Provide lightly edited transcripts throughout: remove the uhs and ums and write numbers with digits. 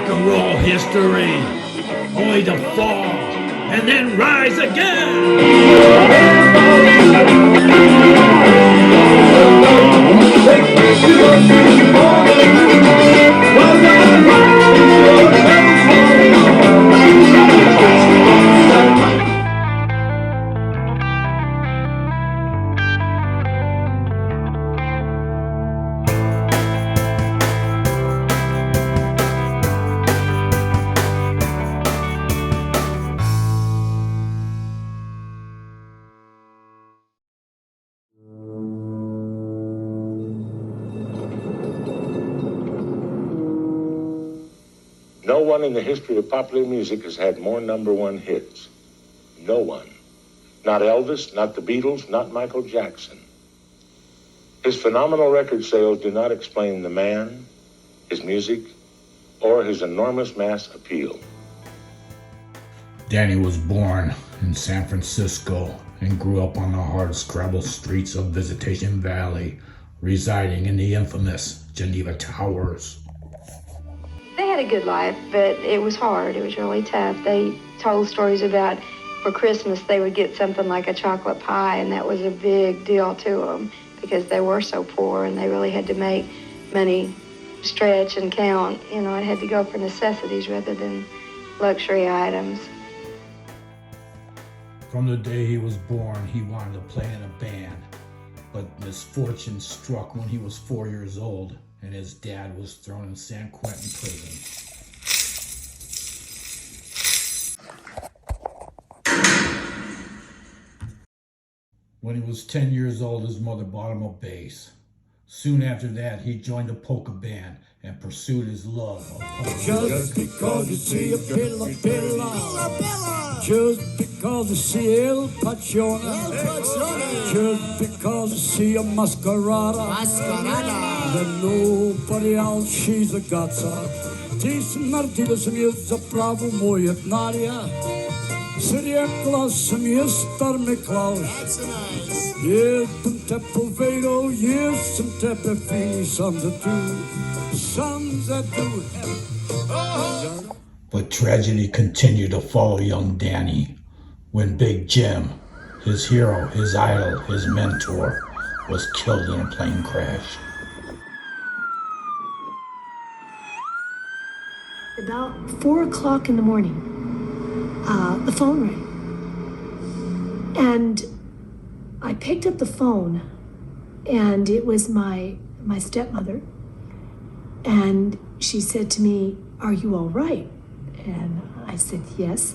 rock and roll history, only to fall and then rise again. No one in the history of popular music has had more #1 hits. No one. Not Elvis, not the Beatles, not Michael Jackson. His phenomenal record sales do not explain the man, his music, or his enormous mass appeal. Danny was born in San Francisco and grew up on the hard-scrabble streets of Visitation Valley, residing in the infamous Geneva Towers. They had a good life, but it was hard. It was really tough. They told stories about for Christmas they would get something like a chocolate pie, and that was a big deal to them because they were so poor and they really had to make money stretch and count. You know, it had to go for necessities rather than luxury items. From the day he was born, he wanted to play in a band, but misfortune struck when he was 4 years old and his dad was thrown in San Quentin prison. When he was 10 years old, his mother bought him a bass. Soon after that, he joined a polka band and pursued his love of polka. Just because you see a pilla, just because you see El Pacione, just because you see a masquerada, then nobody else she's a gotcha. Ti smrti sam je zapravo moj etnarija, srekla sam je star Miklaus. Jedem te povedal, jesem tebe fini sam za tu. But tragedy continued to follow young Danny when Big Jim, his hero, his idol, his mentor, was killed in a plane crash. About 4 o'clock in the morning, the phone rang. And I picked up the phone, and it was my stepmother. And she said to me, "Are you all right?" And I said, "Yes."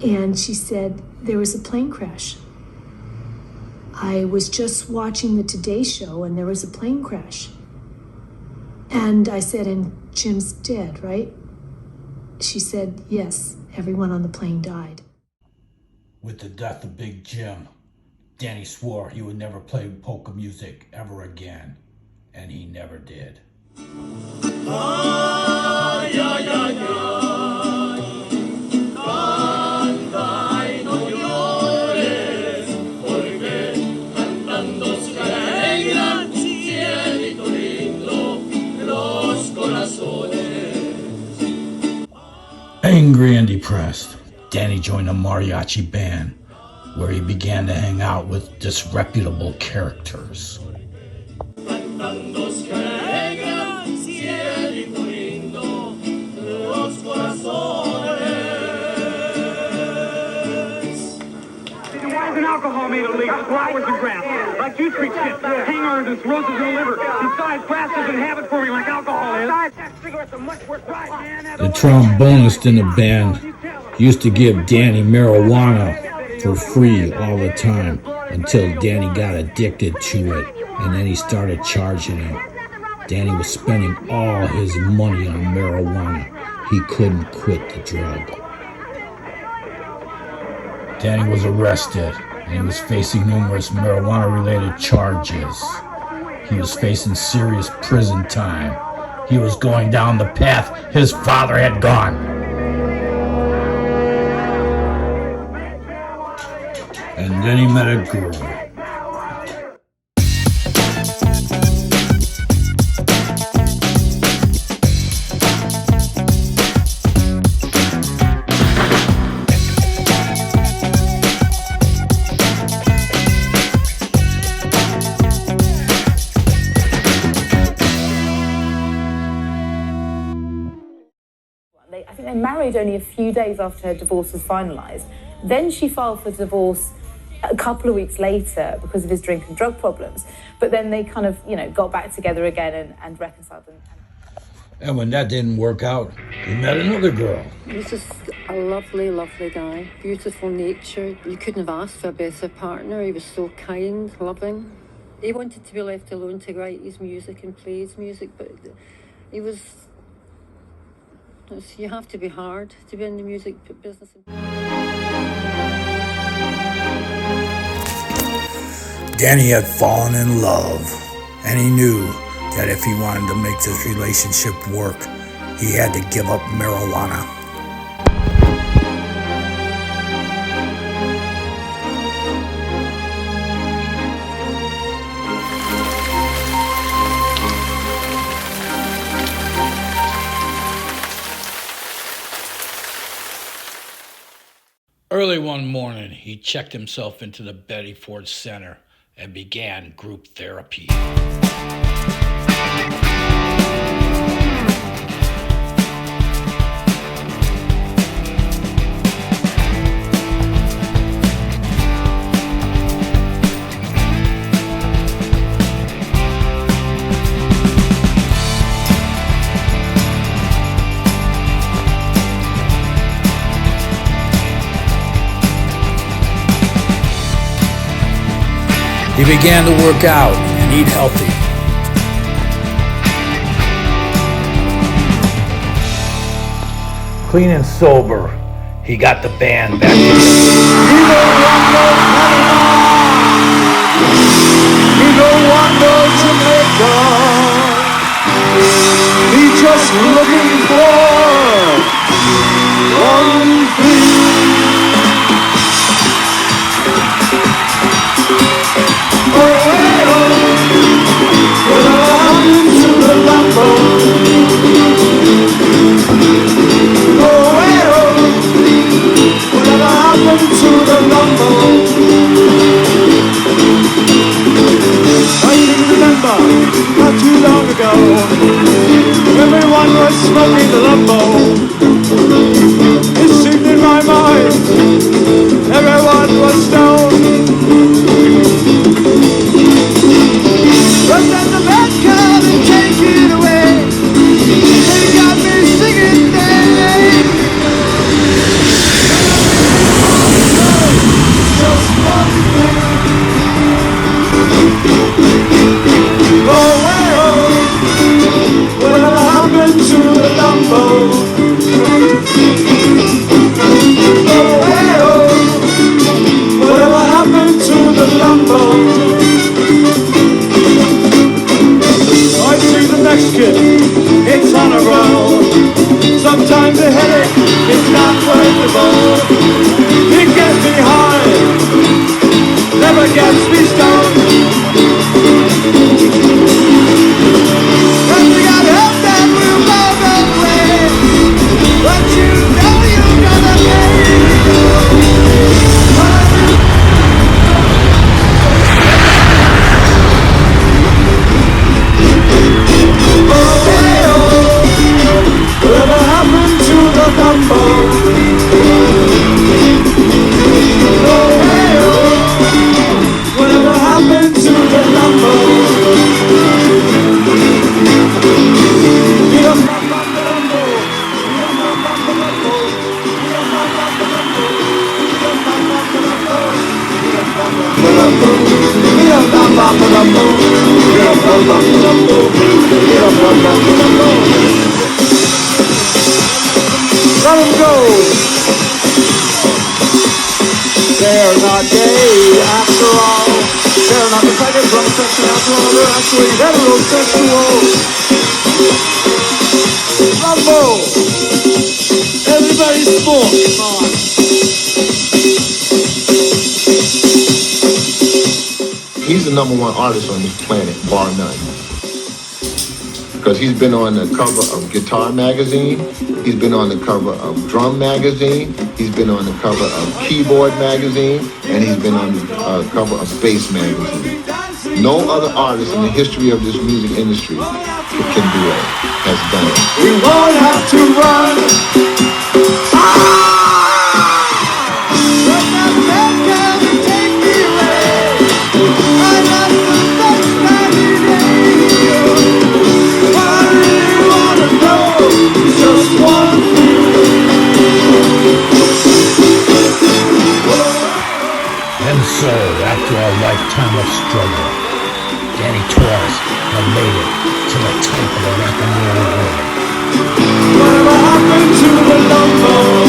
And she said, "There was a plane crash. I was just watching the Today Show, and there was a plane crash." And I said, "And Jim's dead, right?" She said, "Yes, everyone on the plane died." With the death of Big Jim, Danny swore he would never play polka music ever again, and he never did. Ay, ay, ay, ay, canta y no llores, porque cantando se alegran, cielito lindo, los corazones. Angry and depressed, Danny joined a mariachi band where he began to hang out with disreputable characters. Cantando se alegran, cielito lindo, los corazones. Why isn't alcohol made illegal? Flowers and grass, like juice treat shit, hangovers and cirrhosis of the liver. Besides, grass doesn't have it for me like alcohol is. Cigarettes are much worse. The trombonist in the band used to give Danny marijuana for free all the time until Danny got addicted to it, and then he started charging it. Danny was spending all his money on marijuana. He couldn't quit the drug. Danny was arrested, and he was facing numerous marijuana-related charges. He was facing serious prison time. He was going down the path his father had gone. And then he met a girl. died only a few days after her divorce was finalised. Then she filed for divorce a couple of weeks later because of his drink and drug problems. But then they kind of, got back together again and reconciled them. And when that didn't work out, he met another girl. He was just a lovely, lovely guy. Beautiful nature. You couldn't have asked for a better partner. He was so kind, loving. He wanted to be left alone to write his music and play his music, but he was... You have to be hard to be in the music business. Danny had fallen in love, and he knew that if he wanted to make this relationship work, he had to give up marijuana. Early one morning, he checked himself into the Betty Ford Center and began group therapy. He began to work out and eat healthy. Clean and sober, he got the band back together. He don't want no Jamaica. He just looking for one thing. Not too long ago, everyone was smoking the lumbo. It seemed in my mind, everyone was stoned. But then the bad come and take it away. They got me singing that. Just one thing. Whatever happened to the lumbo? Whatever happened to the lumbo? I see the Mexican, it's on a roll. Sometimes a headache is not worth the ball. It gets me high, never gets me stoned. And we got help that will both away, but you know you're gonna pay. Whatever happened to the lumbo? Whatever happened to the lumbo? Let them go. They're not gay after all. They're not the faggots from section after all. They're actually heterosexual. Lumbo. Everybody smoke. Come on. He's the #1 artist on this planet, bar none. Because he's been on the cover of Guitar Magazine, he's been on the cover of Drum Magazine, he's been on the cover of Keyboard Magazine, and he's been on the cover of Bass Magazine. No other artist in the history of this music industry can do it, has done it. We won't have to run. time of struggle. Danny Torres had made it to the top of the rock and roll world. Whatever happened to the lumbo?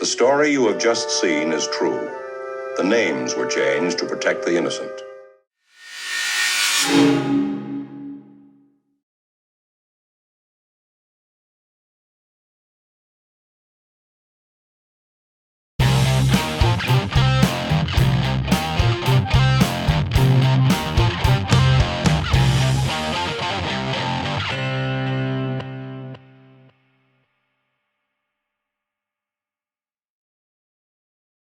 The story you have just seen is true. The names were changed to protect the innocent.